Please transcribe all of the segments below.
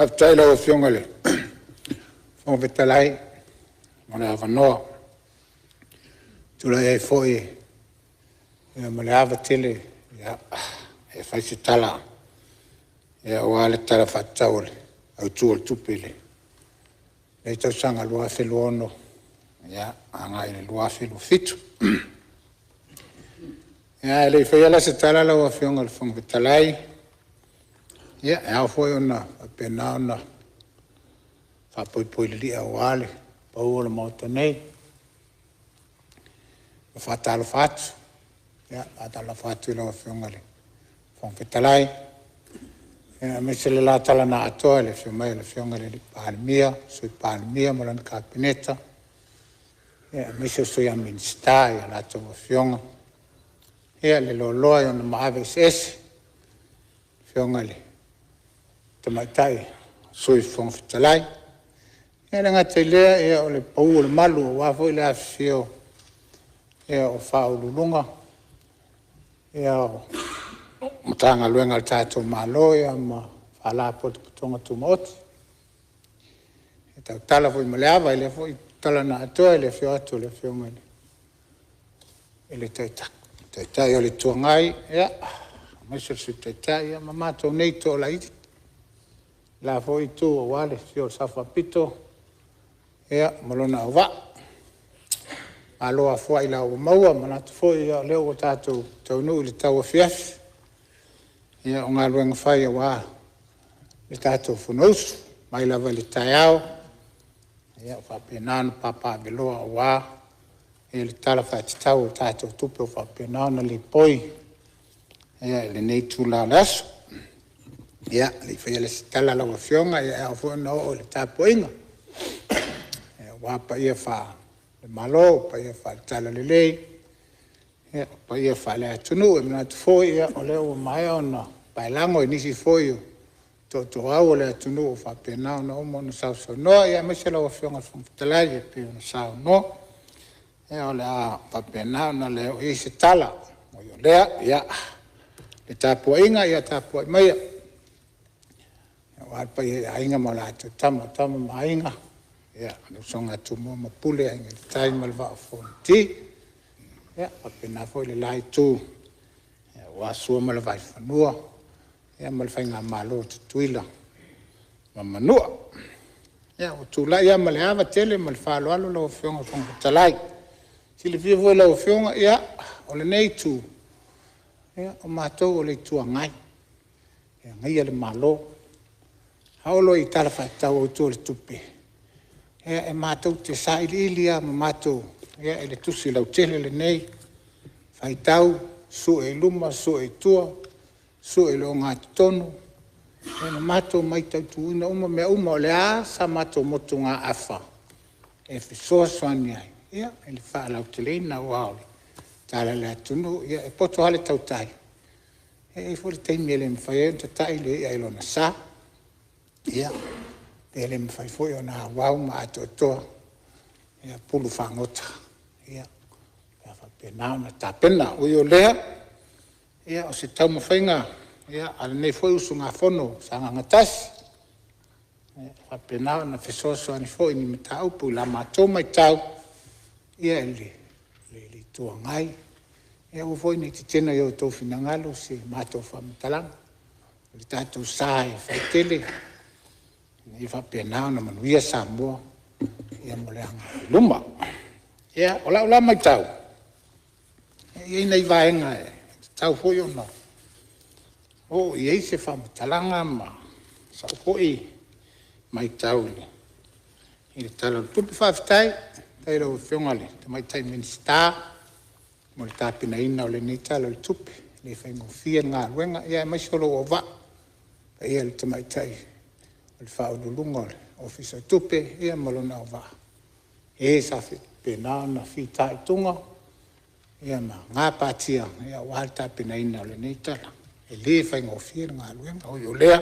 Taylor of Yongale from Vitalai, when I have a no to the foy, Malava Tilly, if I should tell her, while a Tarafat Towel, a tool to Pili. Later sang a Luafiluono, and I Luafilu fit. Le fayala se tala la wa fionga from Vitalai. How for you na penana. Fa poi li awale, Paul Montane. Fatal fat. Atala fatu la fionga from Vitalai. Mesele la tala na atoa le fionga le palmia, sui palmia molan capineta. Mesele sui Ministerial la to fionga. Le loloa yon maaves es fiongale tamatai sui fong fitalai le ngatele o le paul malu wa foi le afio o faulunga o mutanga luenga tato malo ma fala pot tonga tumot tala foi maleava le foi tala na to le fio to le fiongale ele taita tai o le tuangai, mai se tai, mamato nei to la iti. La foi tu o wale, fio safa pito, malona o va. Aloa foi la o maua, manatu foi leo o tato tau nuu le tau fiaf. O ngā luenga whai wa le tato funusu, mai lava le tai au. Whapenano papa beloa o wa. Le tala whaititau tātou tupe o whapena na le poi. Le nei tūla laso. Le whaia le tala lawa fionga, au whona o le tāpoinga. Wapa ia wha le malo, pa ia wha le tala le lei. Pa ia wha le atunu, mina tu foi, o leo mai ona, pailango i nisi foi o to au le atunu o whapena na omo na sao sao noa, ia mese lawa fionga whangtalai, pio na sao noa. O le a papena na le o se tala o yo lea le tapua inga ia tapua mai o alpa ia inga mo la tama mainga no songa tu mo mapule inga tai malva fonti papena foi le lai tu wa sua malva fanua malva inga malo tuila mamanua o tu la ia maleava tele malfa lo alo lo fionga talai. Si le vivo la ofionga o le nei tu o matou o le tuangai ngai le malo haolo i tala faitau o tu le tupe matou te saililia ma matou le tusi Lautele le nei faitau su e luma su e tua su e lo ngā tonu matou mai tau tuina uma mea uma o le a sa matou motu ngā afa fisoa soani ai ele fa Lautele na wao tala la tunu poto hale tautai foi te mele me fai tai le ai lona sa ele me fai foi ona wao ma to pulu fangota fa pena na tapena o yo le o se tau mo fainga al nei foi usunga fono sanga ngatas fa pena na fisoso ani foi ni metau pu la mato mai tau le tuangai o foi ni tena yo to finangalo se mato famtalang le tato sai faitele ni fa pena na manuia sambo moleanga luma ola mai tau nei vaenga tau foi ona se famtalanga ma sa foi mai tau ni talo tupi faftai tai lo fiongale te mai tai Ministerial mo le tapina ina o le ni talo le tupe le faingo fia ngā luenga mai solo o va le te mai tai o le whaolulunga le ofisa tupe mo lona o va sa pena na fitai tunga ma ngā patia wale tapina ina o le ni tala le faingo fia ngā luenga o yo lea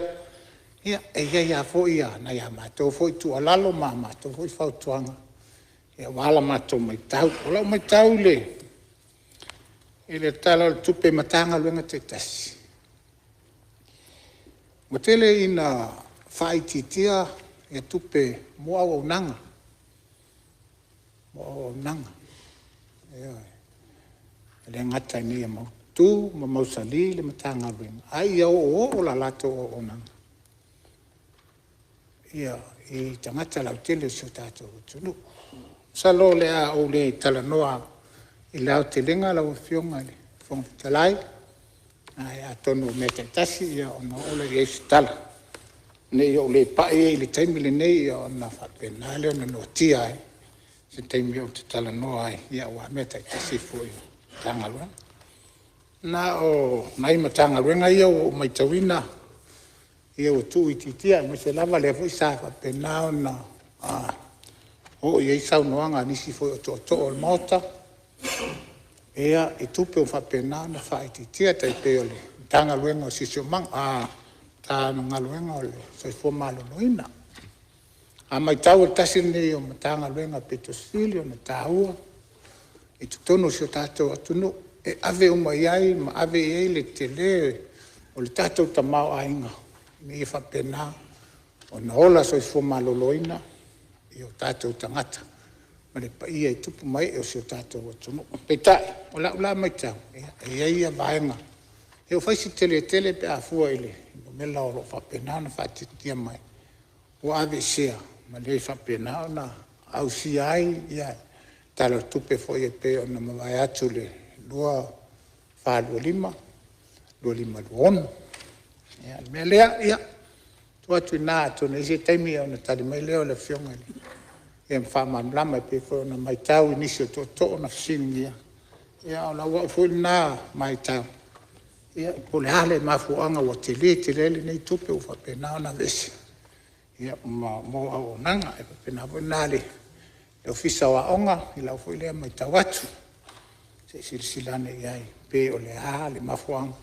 ia fo na ia matou foi tu alalo ma matou foi fautuanga wala matou mai tau ola mai tau le ele tala le tupe matanga luenga te tasi. Matele ina whaititia e tupe mua o nanga. Mua o nanga. Le ngata ni e mau tu, ma mau sali, le matanga ringa. Ai au o la lato o nanga. Ia, i tangata Lautele sio tātou tunu. Salo lea o le talanoa i Lautelenga lau fionga le fonga talai. Ai a tonu me te tasi ia ona ole i eisi tala. Nei o le pae i le taimi le nei ia ona whapena le ona no tia ai. Se taimi o te talanoa ai ia ua me te tasi fui tangaluenga. Na o nai ma tangaluenga ia o mai tawina ia o tu i titia me se lava le fui sa whapena ona o i eisa unoanga nisi fui o to o mota. Ea e tupe o whapena ona whai titia tai pe o le tangaluenga o sisio mang tā ngaluenga o le soifua malo noina. A mai tau o tasi nei o matangaluenga petosili o na tāua. E tutono si o tātou atunu. E ave o mai ai, ma ave e le tele o le tātou tamau ainga. Me e whapena o na ola soifua malo loina i o tātou tangata. Ma le pa ia i tupu mai e o si o tātou atunu. Peitai, o la mai tau. E ia vaenga. E o whaisi tele pe a fua ile. Mela o lo whapena na whatitia mai. O ave sea, ma le whapena na au si ai, ia, tala tupe fo e pe o na mawai atu le lua lima luonu. Ia, me lea, ia, tua tu nā atu na isi taimi au na tali mai leo le fionga li. Ia mwhamamlama pe fo na mai tau inisi o to na fsini ia. Ia, o la ua fo na mai tau. Ia, po le hale mafuanga wa tele nei tupe o whapena ona vesi. Ia, mo au nanga e whapena po nale. Le ofisa wa onga, i lau fo lea mai tawatu. Se silsilane iai, pe o le hale mafuanga.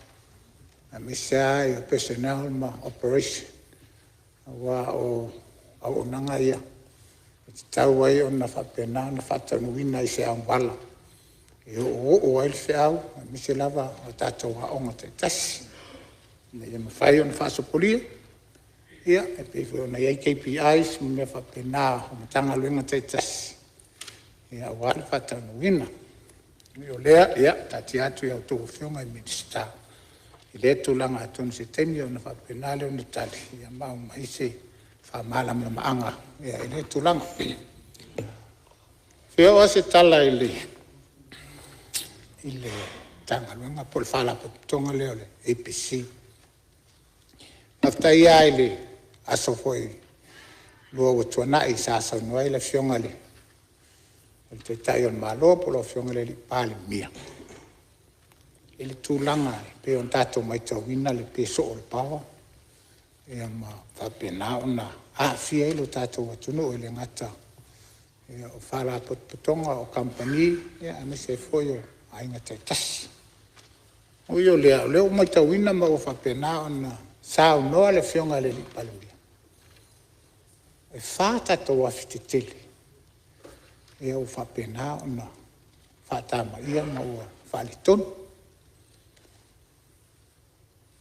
A mesa i o personnel ma operation. Wa o nanga ia. Te tau ai o na whapena, na whatanuina i se ambala. E o ai se au, mi se lava o tātou haonga te tasi. Na ia mawhai o na whaasopolia. Ia, e pewe o na iai KPIs, mi mea whapena o matanga luenga te tasi. Ia, o ala whatanuina. Mi o lea, ia, tati atu ia o tō whionga i Ministerial. I lea tūlanga atonu se temi o na whapena leo na tali. Ia, mau mai se whamala ma maanga. Ia, i lea tūlanga. Whio a se tala i le tangaluenga po le whala tonga leo le APC. Nafta ia i le aso foi lua o tuana i sasa unua i le fionga le. O le teitai on malo po lo fionga le li pāle mia. I le tūlanga pe on tato mai tauina le peso o le pawa. Ia ma whapena ona fia i lo tato watunu i le ngata. Ia o whala potonga o company. Ia ame se foi o ainga te tasi. O io leo mai tauina ma o whapena ona sao noa le fionga le li palumia. E whata tau awhiti tele. E o whapena ona whatama ia ma o whalitonu.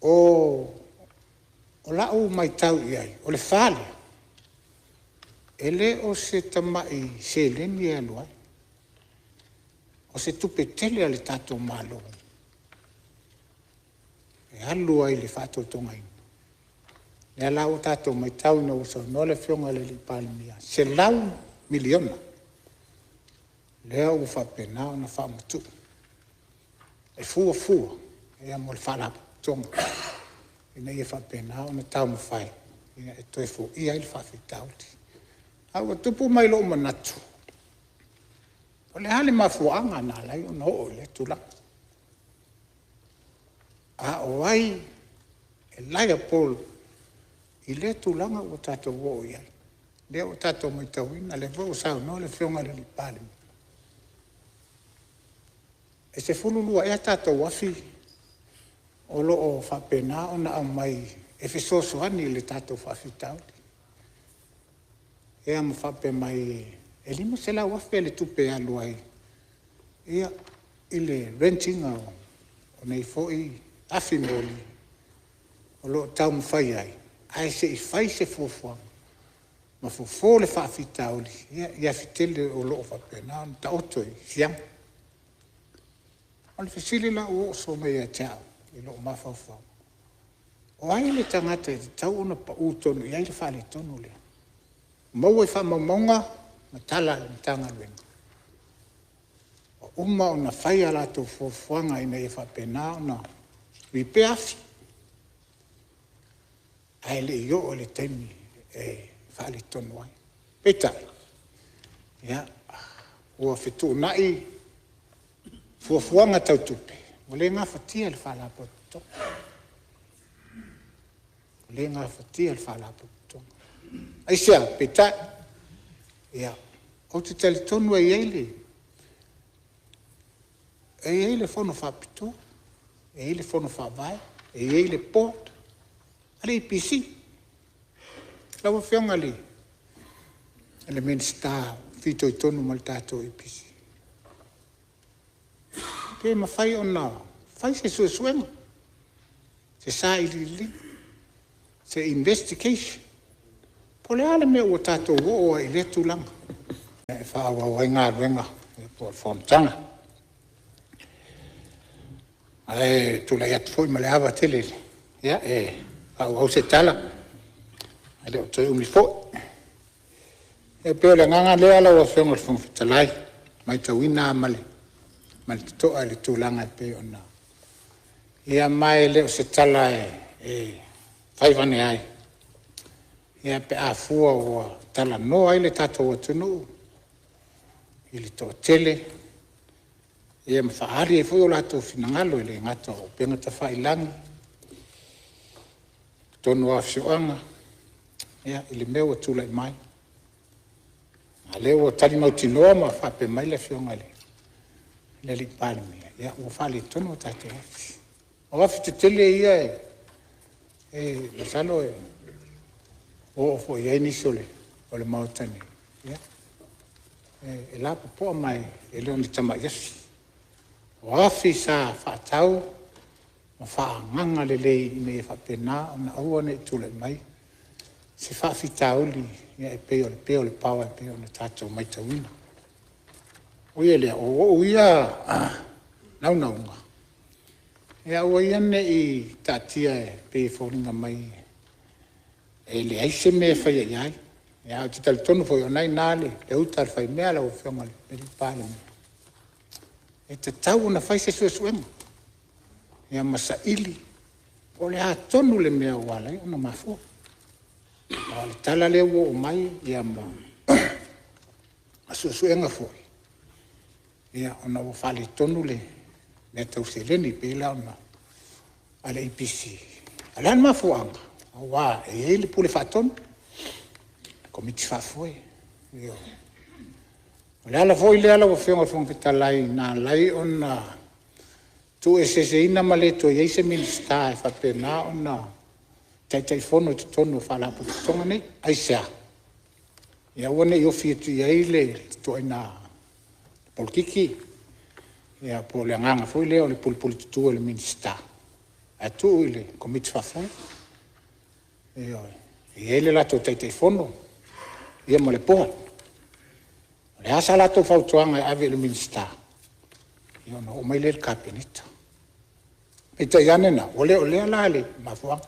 O lau mai tau iai, o le whale. Ele o se tamai se leni e aluai. O se tupe tele ale tātou malo. E alu ai le whātou tonga ina. Le ala o tātou mai tau na usa no le whionga le li palmia. Se lau miliona. Lea u whapena o na whamatu. E fua. E amo le whala tonga. E nei e whapena o na tau mawhai. E toi fu ia il whawhitauti. Au tupu mai lo manatu. O le hale mafuanga na lai o no o le tula. A o ai e lai a polo i le tulanga o tato wo iai. Le o tato mai tauina le vo sao no le fionga le li pale. E se fululua e tato wafi o lo o whapena o na au mai e fisoso ani le tato whawhitauti. E am whape mai e lima se la wafe le tupe alu ai. Ia ile renting o nei foi afi moli. O lo tau mwhai ai. ai se I fai se fuafuanga. Ma fuafo le faafitauli, ia fitele o loo faapena, ta oto I siang. O le fesili la o so me ia tau, I loo mafaufau. O ai le tangata I tau ona pa utonu, ia I le faale tonu lea. Mau e whamaumaunga, ma tala le tanga luenga. O uma ona whai ala tō fuafuanga ina e whapena ona wipe afi. Ai le io o le taimi e whaale tonu ai. Petai. Ia, ua whetu nai fuafuanga tau tupe. O le ngā whatia le whaala poto. O le ngā whatia le whaala poto. Ai sea, petai. Ia, o te tali tonu ai eile. E eile fono whapitu. E eile fono whawai. E eile port. Ale IPC. Lawa whionga li. Ele Ministerial fito I tonu mal tātou IPC. Ke ma whai ona. Whai se suenga. Se sa ili. Se investigation. Pole ale me o tātou o I le tūlanga. E whaawa wai ngā ruenga. E po whamtanga. Ai tula iat foi ma le awa tele. Ia au se tala. Ale o toi umi foi. E peo le nganga lea la wa whionga le whangwhitalai. Mai tawina amale. Ma le toa le tūlanga peo na. Ia mai le o se tala whaiwane ai. Ia pe a fua o tala no ai le tātou atunu. I le toa tele. Ia ma whaari e fui o lato finangalo i le ngata o penga ta whailangi. Tonu a whioanga. Ia, i le meo tula I mai. A leo o tali mautinoa ma whape mai le whionga le. Le li pāle mea. Ia, ua whale tonu o tātou afi. O afi te tele ia le salo o fo ia iniso le. O le mautani. Ia. E la popoa mai e leo ni tama yasi. O afi sa whaatau, o whaanganga le lei ine e whapena, o na aua ne tula I mai. Se whaafitau li, ia e peo le pawa, e peo le tātou mai tauina. O ia lea, o ia naunga. Ia o ia ne I tātia e pe whoringa mai, e le aise me whaia iai. Ia o te tali tonu fo i o nai nāle, le utar whai mea la o whionga le, peri pāle mea. E te tau na whai se suenga. Ia masa ili. O le a tonu le mea wala, ona mafua. O le tala le ua o mai, ia ma a suenga foi. Ia ona o whale tonu le mea tau se leni pēla ona ale IPC. Alan mafuanga. O wā, e le pule whatonu. Komiti whafoi. Ia. O le ala foi le ala o whionga whangwitalai nā lai ona tu e se ina ma le to ye se Ministerial fa pena ona tai fono te tonu whalapu tonga nei ai sea ia one I ofi tu ye le to ina polkiki ia po le nganga foi le o le pulpul tu le Ministerial a tu le komiti fa foi ia e le la to tai fono ia mo le po le asa la to fautuanga ave le Ministerial ia no o mai le kabinete Ita yanena, ole alale, mafua,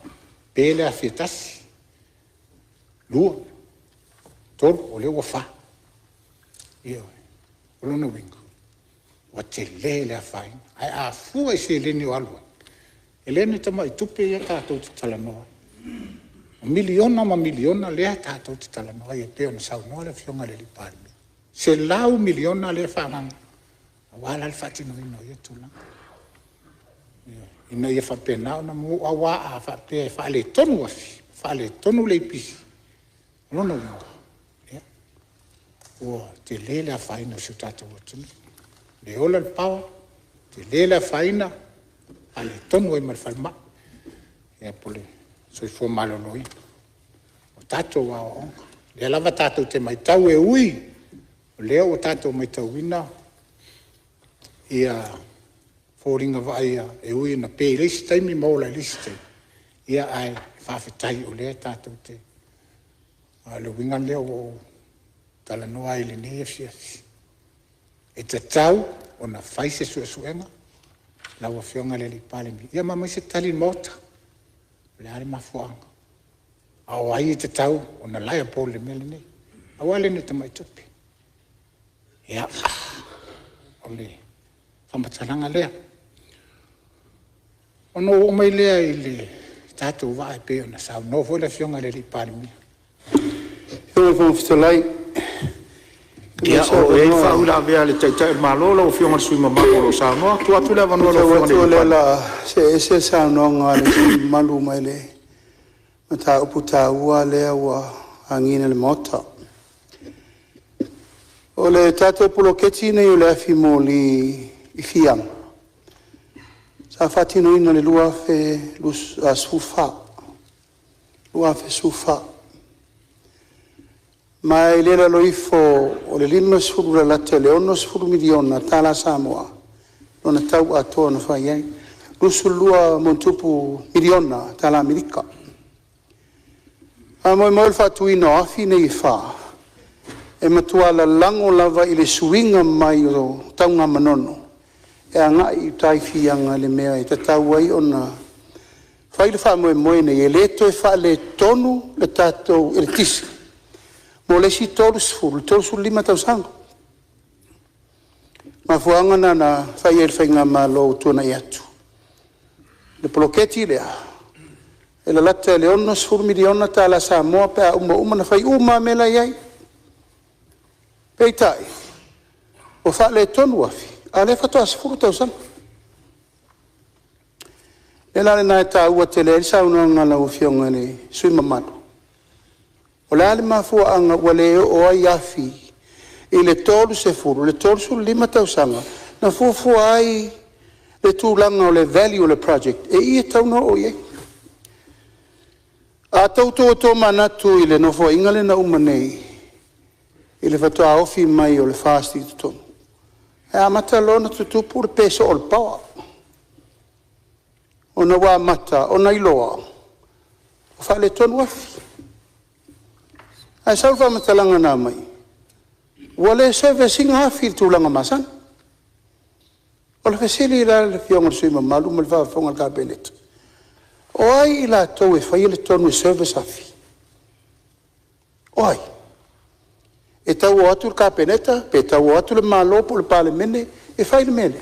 pele a fietasi, lua, tol, ole wafa, ia, ole no wingo, wate lele a fain, ai a fua se leni o alua, elene tama I tupe ia tātou te talanoa, miliona lea tātou te talanoa, ia peo na saunoa le fionga le lipalme, se lau miliona lea whananga, wala le fatino ino ia tulanga, ina ia whapena na mo awa a whape whaale tonu afi, whaale tonu le pisi. Lona winga. O te lele a whaina si tātou atunu. Le ola le pawa, te lele a whaina, ale tonu ai mal whalma. Ia pole, soi fua maloloi. O tātou wa o onga. Le lava tātou te mai tau e ui. O leo o tātou mai tau wina. Ia... Fōringa vai e ui na pē lisi taimi maula lisi taimi. ia ai whawhetai o lea tātou te. Le winga leo o tala noa i le ne fiasi. E te tau o na whaise suenga, la ua whionga le li pale mi. Ia mamai se tali mota, le are mafuanga. Au ai te tau o na laia po le mele nei. Au ale ne tamai tupi. Ia, o le whamataranga lea. Ono o mai lea i le tātou wae pe o na sau. No fo le whionga le li pale mi. Yo fo fitolai. Ia o e whaula vea le taitai malo o whionga sui mamako lo sa noa. Tu atu le vanua lo whionga le la se sa no nga le malu mai le. Mata uputa ua le ua angina le mota. O le tātou puloketi nei o le afi mo li i fiang. Sa fatino ina le lua fe sufa. Lua fe sufa. Mai lela loifo o le lima sfuru la latele ono sfuru miliona tala Samoa. Lona tau atoa na whai ai. Lusu lua montupu miliona tala Amerika. A moi moil fatuino afi nei wha. E matua la lango lava i le suinga mai o taunga manono. E anga i taifianga le mea i tatau ai ona. Whai le wha moe nei e leto e wha le tonu le tatou e le tisi. Mo le si tolu su lima tau sanga. Ma fuanga na whai e whainga ma lo tuna i atu. Le poloketi lea. E la lata le ono sfuru miliona tala Samoa pe a uma na whai uma mela iai. Peitai. O wha le tonu afi. A le whatoa sfuru tau sanga. Le la le nai ta ua te le sa unua ngala u fionga le sui mamado. O le ale mafua anga ua le o ai afi i le tolu se furu, le tolu su lima tau sanga, na fuafua ai le tūlanga o le value o le project, e ia tau no o iei. A tau tō manatu i le nofo ingale na umanei, i le fatoa ofi mai o le fasti tutonu. E a mata lona tutupu le peso o le pawa. O na wā mata, o na iloa, o wha le tonu afi. Ai sau fa matalanga na mai. Wale servicing hafi tūlanga masan. O le fesili la le fionga sui mamalu ma le whaafonga le kabenet. O ai i la tau e whai le tonu e service hafi. O ai. E tau o atu le kabeneta, pe tau o atu le malopo le pale mene, e whai le mene.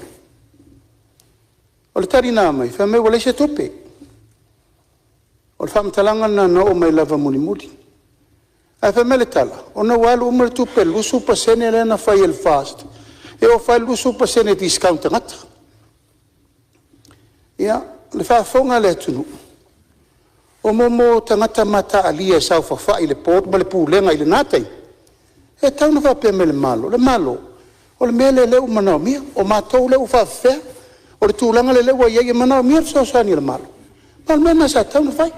O le tari nā mai, wha me wale se tope. O le wha matalanga na no o mai lava muni muni. Ai fa mele tala, ona walu umar tupe lusu pasene le na fai el fast. E o fai lusu pasene discount ngata. Ia, le fa fonga le tunu. O momo tangata mata alia sau fa fai le port ma le pulenga i le natai. E tau na fa pe mele malo, le malo. O le mele le umanao mia, o matou le ufa fea. O le tūlanga le le wa iei manao mia sa sani le malo. Ma le mena sa tau na fai.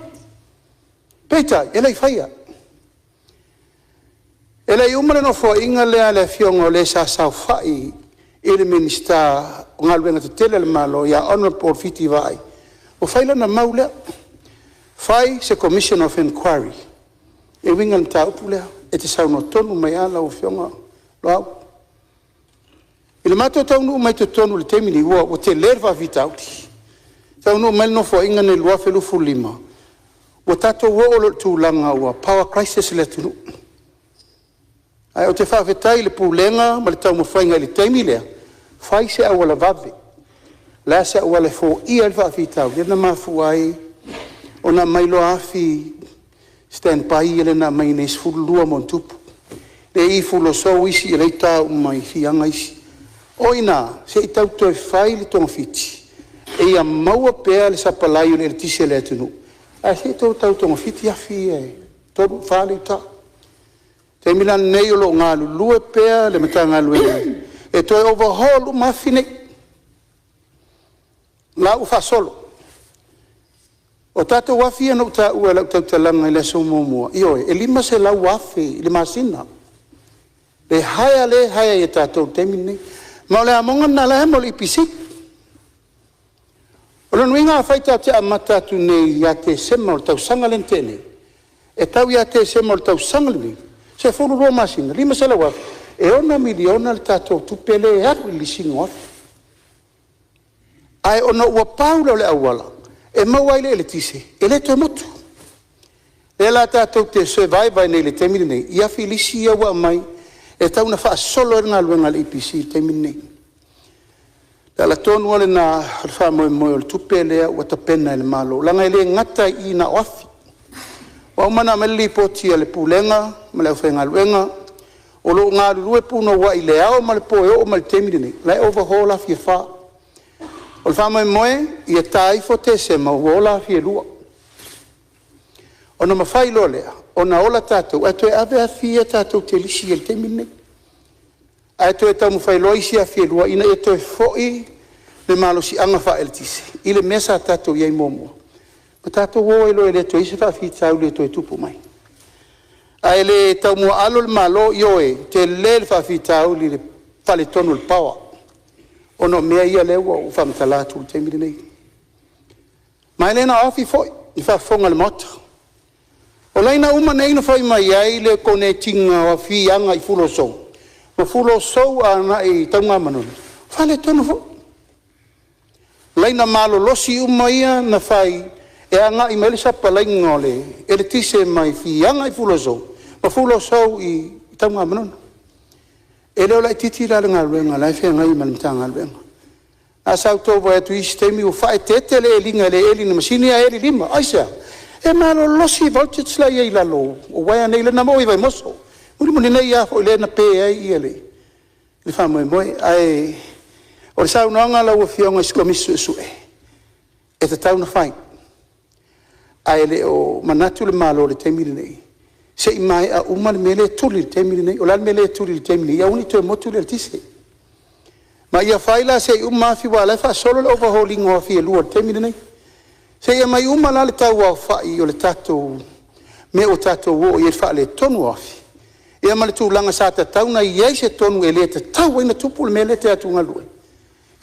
Peitai, e lei fai a. E lei umare no fo inga lea le fionga o le sa sau fai i le minista o ngā luenga te tele le malo ia honor por fiti vai. O faila na maulea, fai se commission of inquiry. E winga le tau pulea, e te sau no tonu mai ala o fionga Loau. I le mato tau nu mai te tonu le temini ua o te lerva vita auti. Tau nu mai no fo inga ne lua felufu lima. O tato wo o lo tūlanga ua power crisis le tunu. Ai o te whawhetai le pūlenga, ma le tau mawhainga le teimi lea, whai se awa la vave. La se awa le fō ia le whawhetau, le na mafu ai, o na mailo afi, stand by ele na mai nes fulua mon tupu. Le I fulo so isi ele tau mai fianga isi. O ina, se I tau toi whai le tonga fiti. E ia maua pēa le sapalai o le tise le atunu. A se tau tonga fiti afi e, toru whale tau. Te milan nei o lo ngā lulue pēa le mata ngā lue. E toi overhaul mafi nei. La ufa solo. O tata wafi anu ta ua lau tau talanga i le so mōmua. Ioe, e lima se lau wafi, le masina. Le haya e tatou temi nei. Ma o le amonga na la hemo le ipisi. O le nuinga whaita te amata tu nei ia te sema o tau sanga lente nei. E tau ia te sema o tau sanga nei. Se furu roa masina, 5 sala wafi. E ona miliona le tatou tupele e aru li singa wafi. Ai ona ua paula le awala. E maua ile ele tise. Ele te motu. E la tatou te survive nei le temiri nei. Ia filisi ia wa mai. E tau na wha solo ngā luenga le IPC temiri nei. Tala tonu ole na wha moe moe o le tupele ua ta pena ele malo. Langa ele ngata I na wafi. Wa umana meli poti le pulenga, ma le whainga luenga, o lo ngā rurue puno wa I le ao ma le poe o ma le temiri nei, lai overhaul a fia wha. O le wha moe, I a taifo te se ma uola a fia lua. O na mawhai lo lea, o na ola tātou, a toe ave a fia tātou te lisi e le temiri nei. A toe tau mawhai loisi a fia lua, ina e toe foi le malo si anga wha el tise. I le mesa tātou iei momua. Ma tātou o elo ele toi se whawhi tau le toi tupu mai. A ele tau mua alo le malo ioe, te le le whawhi tau li le whale tonu le pawa. Ono mea ia lewa u whamatala tu le temiri nei. Ma ele na awhi foi, I whafonga le mota. O leina uma nei na whai mai ai le kone tinga wa fi anga I fulo sou. Ma fulo sou ana I taunga manona. Whale tonu foi. Leina malo losi uma ia na whai e anga I mele sapa lainga ole, e le tise mai fi anga I fulo sou, ma fulo sou I taunga manona. E leo lai titi la ngā ruenga, lai whea ngai malimta ngā ruenga. A sau tōwa e tu isi teimi u whae tete le elinga le elina, masini a eli lima, aisea, e malo losi voltage la iei lalo, o waia nei le na mo I vai moso, muri muni nei a fo I le na pe ai I ele. Le wha moe moe, ai, o le sau noanga lau a fionga iskomisu e sue, e te tau na whae. Ai le o manatu le malo le temiri nei. Se I mai a uma le mele tuli le temiri nei, o la mele tuli le temiri nei, ia uni tue motu le tise. Ma ia whaila se I uma afi wa lai wha solo le overhauling o afi e lua le temiri nei. Se ia mai uma la le tau au whai o le tatou, me o tatou o I e wha le tonu afi. Ia ma le tūlanga sa ta tau na iei se tonu e le te tau ina tupu le mele te atu ngalue.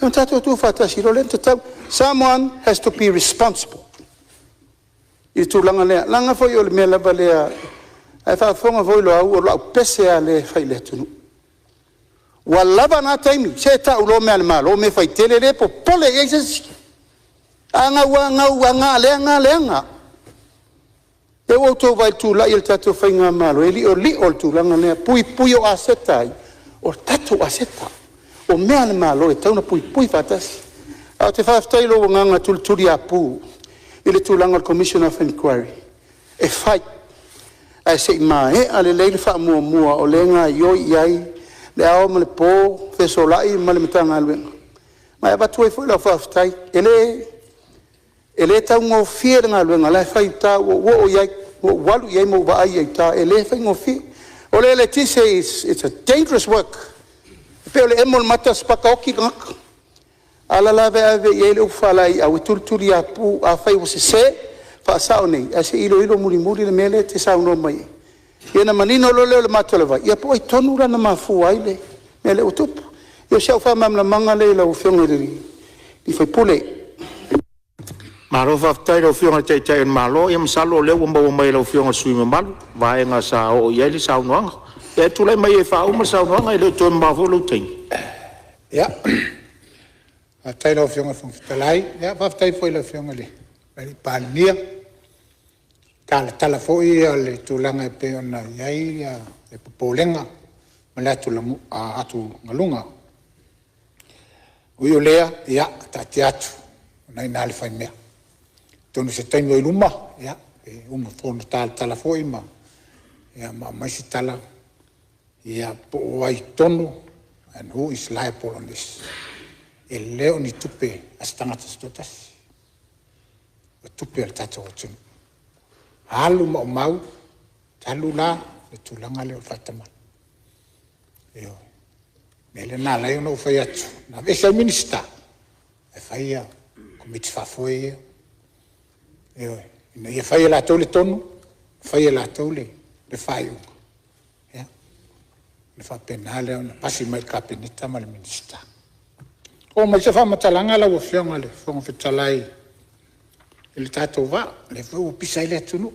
Ia tatou tu whatasi ro le te tau. Someone has to be responsible. I tūlanga lea, langa foi o le mea lava lea, ai whaafonga foi Loau o Loau pese a le whai le tunu. Wa lava nā taimi, se tau lo mea le malo, me whai tele le po pole e se anga ua ngā leanga. E o tō vai tūla I le tatou whai ngā malo, e li o le tūlanga lea, pui o asetai, o tatou aseta, o mea le malo, e tauna pui whatasi. A te whaftai lo nganga tuli a pū, I le tūlanga le Commission of Inquiry. E whai. Ai se I mae, a le leile wha mua o le ngā ioi iai, le ao ma le pō, whesolai ma le mitanga aluenga. Mai abatu e fwoi lau whaftai, e le tau ngō fie ngā aluenga, lai whai tā, o iai, o walu iai mo wa ai tā, e le whai ngō fie. O le tise, it's a dangerous work. Pe o le emol mata spaka oki ngaka. Ala la vea I le ufalai au tuli a pu a fai o se fa sao nei a se ilo muri le mele te sao no mai ia na manino lo le matole vai ia po I tonu na mafu ai le mele o tupu ia se fa mamla manga le la ufionga li fai pule Maro whaftai lau whionga teitai malo, ia masalo leo wamba mai lau whionga sui mamalu, vaenga sa o iei li sao noanga. E tulai mai e wha uma sao noanga, I leo toi mawho lau tein. Ia. A tai lau whionga whangwhitalai, ia whaftai fwoi lau whionga le. Lai pānia. Tala fwoi a le tūlanga e peona iei, le popolenga, ma le atu ngalunga. Ui o lea, ia, tati atu, nai nāle whai mea. Tonu se taimi o I luma, ia, e uma whono tala fwoi ma, ia, ma maisi tala, ia, po o ai tonu, and who is liable on this? E leo ni tupe as tangata stotasi. O tupe al tata o tunu. Halu ma o mau, talu la, le tūlanga leo whaitaman. Eo, mele nā lai ono whai atu. Nā vesa minister, e whai a, komiti whafoi eo. Eo, ina ia whai la tau le tonu, whai la tau le whai unga. Ia, le whapena leo na pasi mai kapenita ma le minister. O mai se whamatalanga la o whionga le, whonga whitalai, le tātou wā, le whau pisa i le atunu.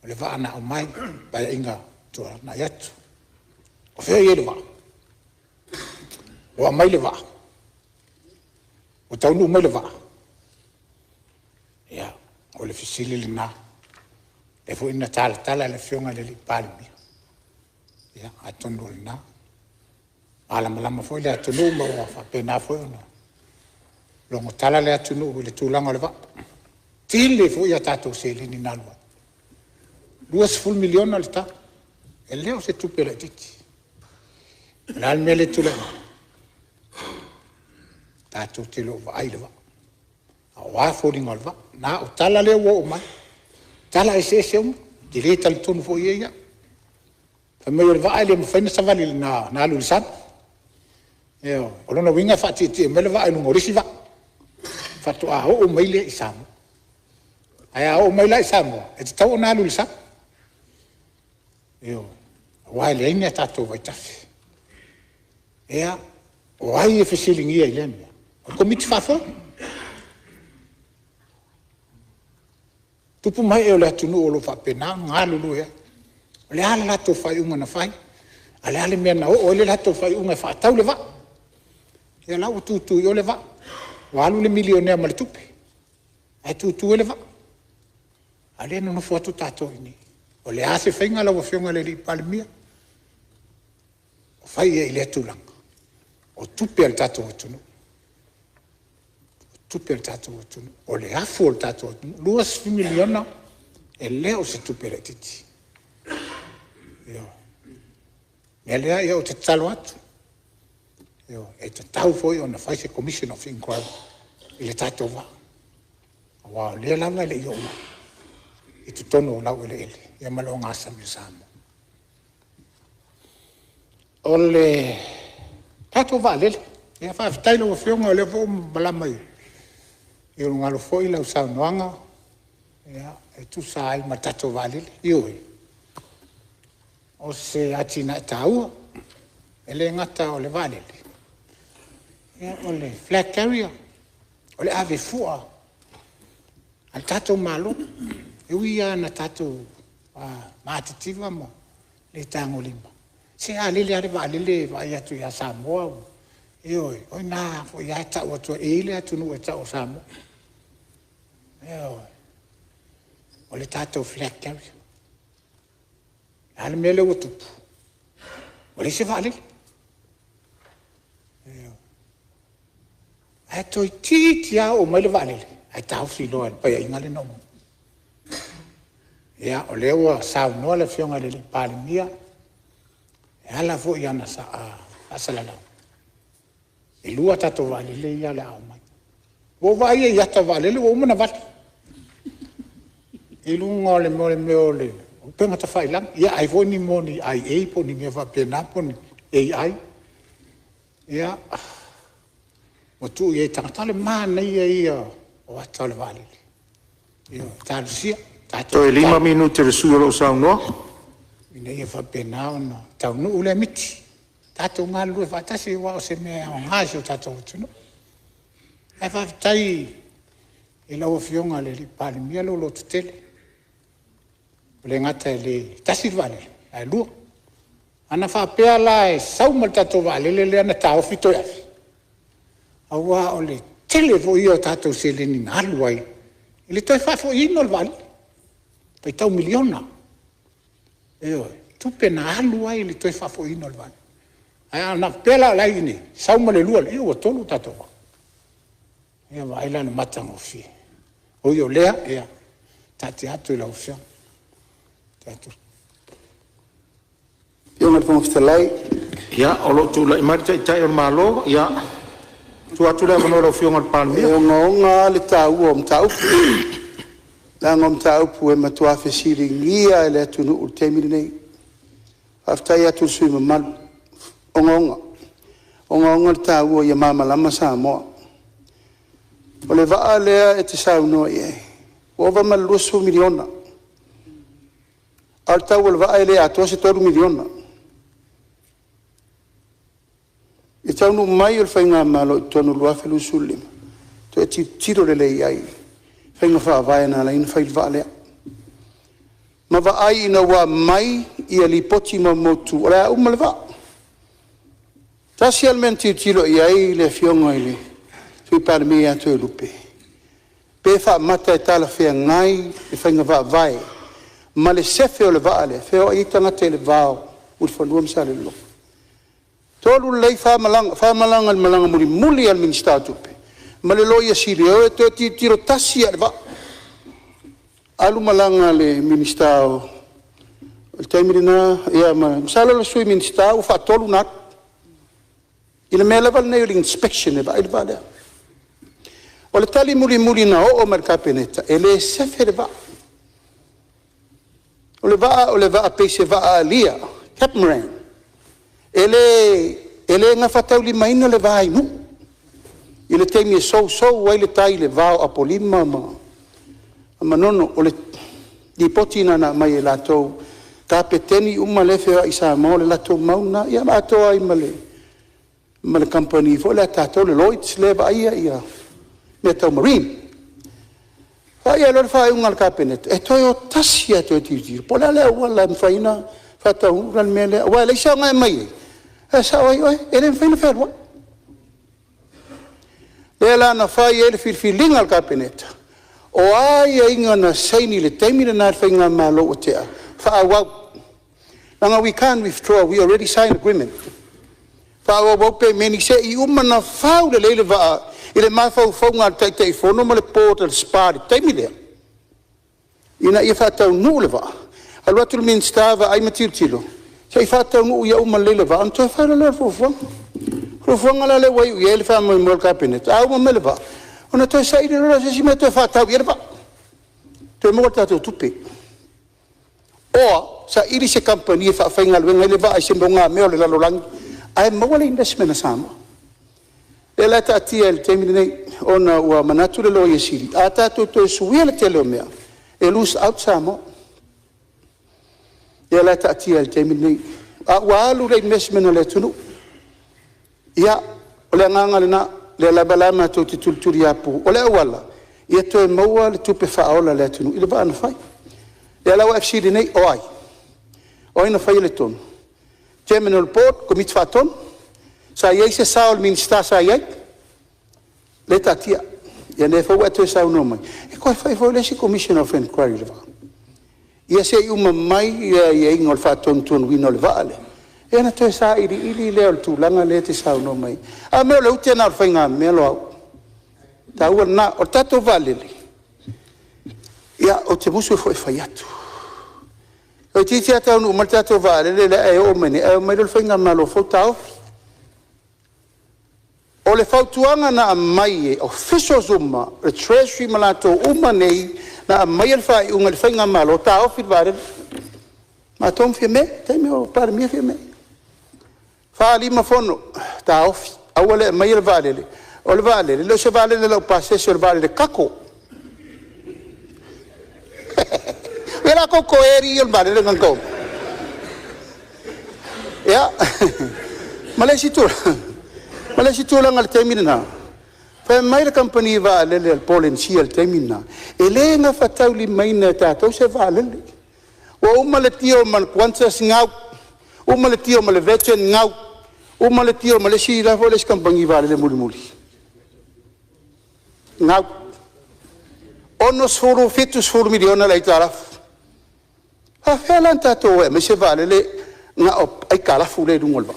Le wā ana o mai, pai inga tua na iatu. O whea i le wā. O a mai le wā. O taunu mai le wā. Ia, o le fisili le nā. Le fu ina tala le fionga le li palmi. Ia, atonu le nā. Malama foi le atunu ma o whapena foi ono. Longo tala le atunu le tūlanga le wā. Tile fu ia tātou se le ni nalua. 2 miliona le tā. E leo se tupe le titi. Nal me le tūlanga. Tātou te lo wā ai le wā. A wā fōringa le wā. Nā o tala le wo o mai. Tala e se umu. Di le tali tonu fo ia ia. Whamei le wā ai le mwhaina savali na alu le sana. Eo, o lona winga whaati me le wā ai nungo risi wā. Whatu a ho o mai le i samu. Ai a ho o mai le i samu. E te tau o na alu le sana. Eo, wai le inga tātou vai tafi. Ea, wai e whesilingi ia i le mea. O komiti whafo. Tupu mai e o le atunu o lo whapena, ngā lulu ea. O le ala lato whai unga na whai. A le ale mea na o le lato whai unga whaatau le wā. Ea lau tūtū i o le wā. Walu le milionea ma le tupe. Ai tūtū e le wā. A le no whatu tātou ini. O le ase whainga lau a whionga le li palimia. O whai e i le tūlanga. O tupe al tātou atunu. O tupe al tātou atunu. O le afu al tātou atunu. 2 miliona e leo se tupe le titi. Io. Me lea ia o te talo atu. Io. E te tau foi o na whai se Commission of Inquiry. I le tātou wā. Wā, lea langa le ioma. I tu tono o lau ele ele. Ia malo ngasa mi samo. O le tātou wā lele. Ia whawhitailo o whionga o le fo malamai. I o ngalo foi lau sao noanga. Ia, e tu sa ai ma tātou wā lele. Ioi. O se atina e tāua. E le ngata o le wā lele. Ia, o le flag carrier. O le ave fua. Al tātou malo. E uia na tātou mātitiva mo. Le tāngo lima. Se a lele are wā lele vai atu ia Samoa. Ioi, oi nā, o ia ta o atua e le atu nu e ta o Samoa. Ioi. O le tātou flag carrier. Ale mele o tupu. O le se wā lele. Ai toi titi a o mai le wā lele. Ai tau si loa pai a inga le nomo. Ia, o leo a sao noa le whionga le palimia. E ala fo i ana sa a salalau. E lua tato wā lele ia le au mai. Wo vai e iata wā lele, wo umana wati. E lunga o le meo le. O penga ta whai lang. Ia ai fo ni mo ni ai ei po ni mea whapena po ni AI. Ia, o tu i e tangata le mana ia o ata le wā lele. Ia, tālu sia. Toi 5 minuti le sui lo sau noa. Ina ia whapena o na tau nuu le miti. Tātou ngā lua whatasi wā o se mea o ngāsi o tātou tunu. Ai whawhitai e lau whionga le li palimia lo tutele. O le ngata e le tasi vale, ai lua. Ana whapea la e sauma le tātou vale le ana tāo fito e afi. Aua o le tele vo ia o tātou se le ni ngālu ai. I le toi whafo ino le vale. Pai tau miliona. Eo, tupe na alu ai le toi whafo ino le vale. Ai ana pela lai ni, sauma le lua le, eo o tolu tātou. Ea wa aila na matanga o fie. O io lea, ea, tate atu i lau fia. Tate atu. Io ngai pōngfita lai. Ia, o lo tu lai marita i tai o malo, ia. Tu atu lea mano lau fionga le palmia. Eo ngā le tāu o mtaupu. La ngā mtaupu e matua whesiri ngia e le atunu o temiri nei. Aftai atu sui mamalu. Onga. Onga le tāu o ia mamalama Samoa. O le vaa lea e te sau noa i e. O va malua su miliona. Al tau le vaa e lea atua se 2 miliona. I tau nu mai o le whainga malo i tonu lua whelu sulima. To e tiro le lei ai. Whainga whaavai na laina whail waalea. Ma waai ina wa mai ia li poti ma motu. Ora umale wa. Tasi almenti tilo iai le fionga ili. Sui pare mea atu e lupe. Pe wha mata e tala whea ngai e whainga whaavai. Ma le sefe o le waale. Wheo i tangata e le vao. Uri whanua msa le lo. Tolu lei whamalanga al malanga muri muli al minister tupe. Ma le loia siri o e to tiro tasi al wa. Alu malanga le minister o. El taimirina ia ma msala le sui minister o wha tolu nat. Ina mea level na ili inspection e ba il va lea. O le tali muli na o merka peneta. E le sefe le va. O le va pese va alia. Capmaran. Ele nga fatau li maina le vai mu. Ile temi so wai le tai le vao apolima ma nono o le di potina na mai la to ka peteni uma le fe isa mo le la to mauna ia ma to ai male company fo la ta to le Lloyd's le vai ia metal marine. Fa ia lo fa un al cabinet e to yo tasia to ti po la le wala faina fatau ran mele wa le sa ngai mai. Esa oi ele fai ferwa. Ela na fai ele filfilinga al cabinet. O ai inga na saini le taimina na whainga malo o tea. Whaawau. Nanga we can't withdraw, we already signed agreement. Whaawau pe meni se I umana whau le leile waa. Ile mawhau whaunga taitei whono ma le pōta le spāri taimile. Ina ia whatau nuu le waa. Aluatu le minstava ai matiltilo. Sei whatau nuu ia uma leile waa. Anto whaera lea fufuanga. Fufuanga la le wai ui ele whaama mo le cabinet. Auma mele waa. Ona toi sa ire rora se si me toi whatau ia ba. Toi mua tātou tupe. Oa, sa iri se company e whainga luenga ile ba ai se mbonga meo le lalolangi. Ai maua le investment na sama. E la tātia le teimini nei, ona ua manatu le loa i siri. A tātou toi suia le tele o mea. E lose out sama. E la tātia le teimini nei. A ua alu le investment na le tunu. Ia, o le nganga le na. Le labalama to te tulturi apu. O le awala. Ia to e maua le tupe whaola le atunu. Ile ba ana whai. Le alawa FCD nei o ai. O ina whai le tonu. Terminal Board, komit whaton. Sa iei se sao le minister sa iei. Le tatia. Ia ne whau atu e sao no mai. E koe whai whau le si Commission of Inquiry le wha. Ia se uma mai ia iei ngol whaton tuan wino le waale. E na toi sa ili leo le tūlanga le te sao no mai. A meo le utia na whainga mea lo au. Ta ua na, o tato valele. Ia, o te musu e fo e whai atu. O titi ata unu umal tato valele le e o mene. E o mai le whainga malo fau tau. O le fau tuanga na a mai e officials uma, le treasury malato uma nei, na a mai le whai unga le whainga malo tau fit valele. Ma tom fia me, teime o pare mia fia me. Fa lima fono ta ofi awale mai le valele o le valele lo se valele lo passe sur valele kako era kokko eri il valele nganko ya malesi tu ngal termina fa mai le company valele il polensi il termina e le na fatauli mai na ta to se valele o uma le tio man quantas ngau uma le tio male vechen ngau uma le tio male si la voles kampangi vale le muli ngau onos furu fitus furu miliona la itara ha felanta to e me se vale le nga op ai kala fule dungol ba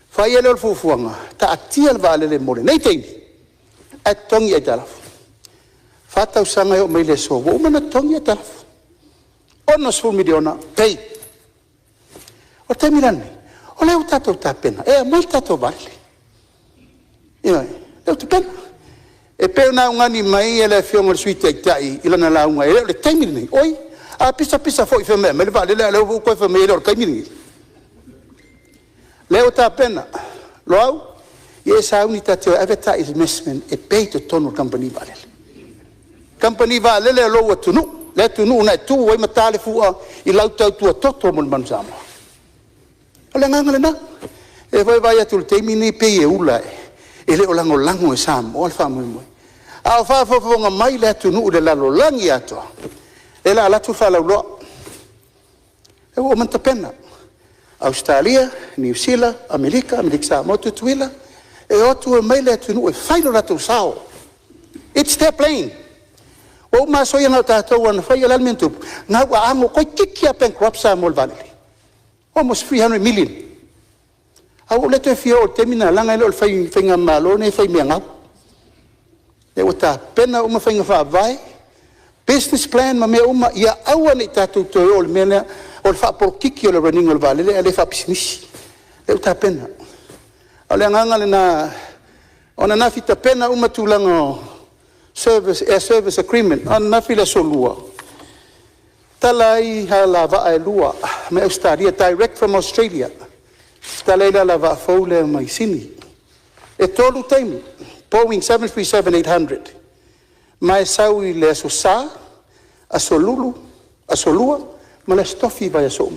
fa yele fu fuanga ta atia vale le mole nei tei at tongi itara fa ta usanga o me le so uma na tongi itara onos furu miliona tei o te mirani, o leo tato ta pena, e mai tato vale. Ia, leo te pena. E peo na ungani mai e le fionga le suite ai tai, ila na launga, e leo le taimini, oi, a pisa foi feme, me le vale, leo koe feme, leo le taimini. Leo ta pena, Loau, e sa uni tateo advertisement e pei te tonu company vale. Company vale le lo atunu, le tunu na tu, wai matale fua, I lau tau tua toto mon manzama. Ole nganga na e vai atu te mini pe e ula e le olango lango e sam o alfa mo mo A whaafafonga mai le tunu le lalo langi atoa. E la alatu whalauloa. E o manta pena. Australia, New Zealand, Amerika sa motu tuila. E otu e mai le tunu e whaino ratu sao. It's their plane. O maso ia ngau tātou ana whai alalmentu. Ngau a ango koi kiki a bankrupt sa mol vanili. Almost 300 million. Au le te fio o temina langa ele o whai ngā malo ne whai mea ngau. E o tā pena uma whai ngā whaavai. Business plan ma mea uma ia aua ni tātou toi o le mea o le whaaporo kiki o le running o le valele e le whaapisinisi. E o tā pena. O le anganga le nā ona nā fita pena uma tūlanga o service agreement on na fila solua talai hala va e lua me Australia direct from Australia talai la va fole mai sini e tolu time Boeing 737-800 mai sau I le sosa a solua ma le stofi vai so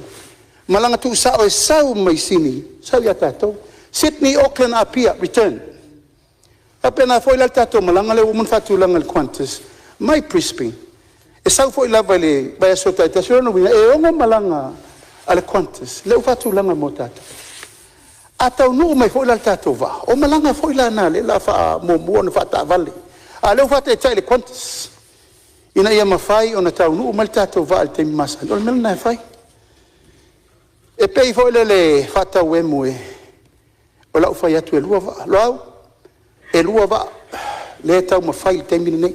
malanga tu sa o sau mai sini sau ya tato Sydney Auckland apia return Apena foi la tato malanga le woman fatu langa Qantas mai Brisbane e sau foi la vale vai so taita so no e ongo malanga ale Qantas le fatu langa mo tato ata no mai foi la tato va o malanga foi la na le la fa mo no fata vale a le fata tai le Qantas ina ia mafai ona tau no mal tato va al tem masa o mel na fai e pei foi le fata we moe o la fai atu e lua va Loau e lua va le tau ma fai te mine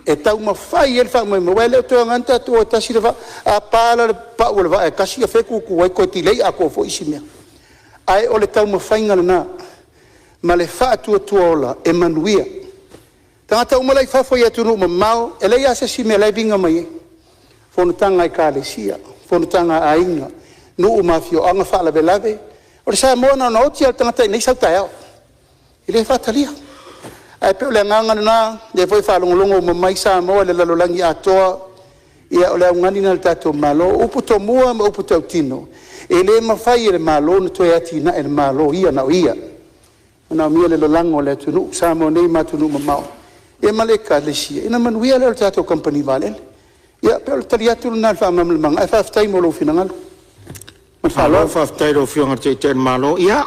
e tau ma fai el fa mo wele to nganta to ta si va a pala pa o va ka si fe ku ku ko ti le a ko fo isimia ai o le tau ma fai ngana na ma le fa tu ola e manuia ta tau ma le fa fo ya tu no mau e le ya se si me le binga mai fo no tanga I ka le sia fo no tanga ainga no ma fio anga fa la velave o le sa mo no no ti al tanga nei sa ta Ile fatalia. Ai pe le nganga na le foi fa longo mai sa mo le lalolangi atoa ia o le ngani na tato malo upu to mua ma upu to tino. E le mafai le malo no to ati na el malo ia na ia. Na mi le lolango le tunu sa mo nei ma tunu mau. E maleka le sia. Ina manuia le tato company vale. Ia pe le taliatu na fa mam mang ai fa tai mo lo finangal. Ma fa lo fa tai lo fianga te malo ia.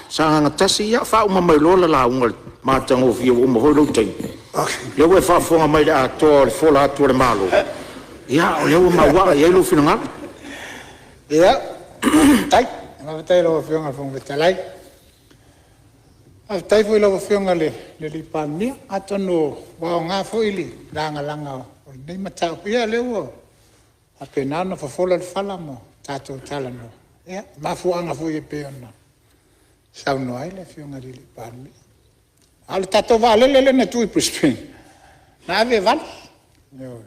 Sanga tasi ia fa uma mai lo la launga ma tango fi uma ho lo tei. Le we fa fonga mai a to fo la to le malo. Ia le uma wa ia lo finanga. Ia. Tai, ma tai lo fianga fonga talai. A tai foi lo fianga le li pa mi atono wa nga fo ili langa o nei mata ia le o. A penano fa fo la fala mo tato talano. Ia ma fu anga fo e pe ona. Sau no ai le fionga li parmi. Al tato vale le na tu Brisbane. Na ave val. Yo.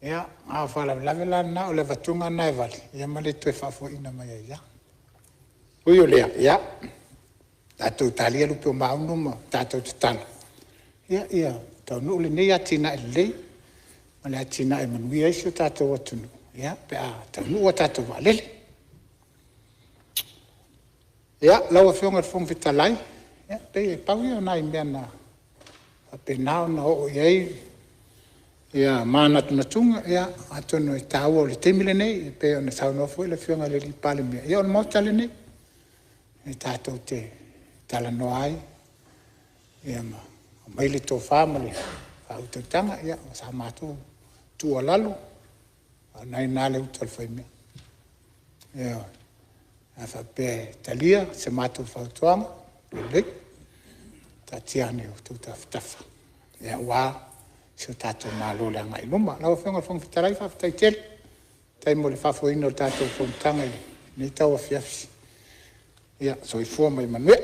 Ya, a fala la vela na o le vatunga na val. Ya male tu fa fo ina mai ya. Uyo le ya. Tato talia lu pe ma unu ma tato tal. Ya, tau no le nei atina le. Male atina e manu ya iso tato watunu. Ya, pe a tau no tato vale. Ya, lau fionga fong vitalai. Ya, pe pau ia nai mena. Pe nao na o iei. Ya, mana tuna tunga, ya, atono I tau o le temile nei, pe ona tau no foi le fionga le li pale mea. Ya, ona mauta le nei. E tātou te tala no ai. Ya, ma, mai le tō whāma le whautautanga, ya, sa mātou tua lalo. Nai nāle utal whai mea. Ya, Afa pe talia se matu fautuanga le ta tiane o tu tafa ya wa se tato malo la ngai luma la fenga fong fitarai fa fitai tai mo le fa fo ino tato fong tanga ni tau fiafsi ya so I forma I manue